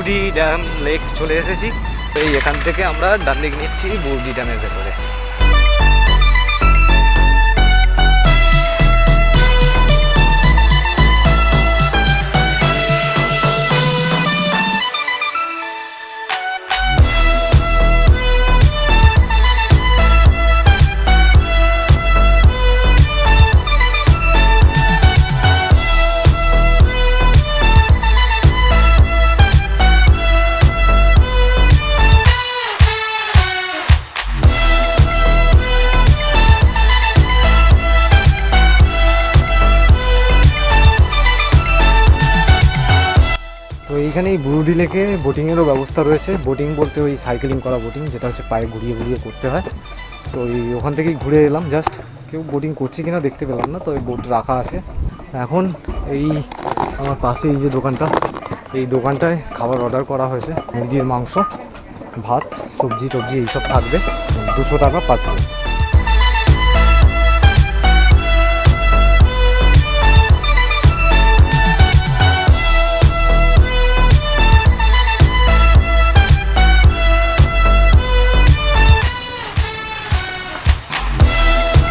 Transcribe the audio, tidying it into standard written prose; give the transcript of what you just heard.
Burudi dam lake চলে এসেছি। এই এখান থেকে আমরা ডান দিক নিচ্ছি বুরুডি ড্যামের ভেতরে। তো এইখানে এই বুরুডি লেকে বোটিংয়েরও ব্যবস্থা রয়েছে। বোটিং বলতে ওই সাইকেলিং করা বোটিং, যেটা হচ্ছে পায়ে ঘুরিয়ে ঘুরিয়ে করতে হয়। তো ওখান থেকেই ঘুরে এলাম, জাস্ট কেউ বোটিং করছে কিনা দেখতে পেলাম না, তো ওই বোট রাখা আছে। এখন এই আমার পাশে এই যে দোকানটা, এই দোকানটায় খাবার অর্ডার করা হয়েছে। মুরগির মাংস, ভাত, সবজি টবজি এইসব থাকবে। 200 টাকা পার প্লেট।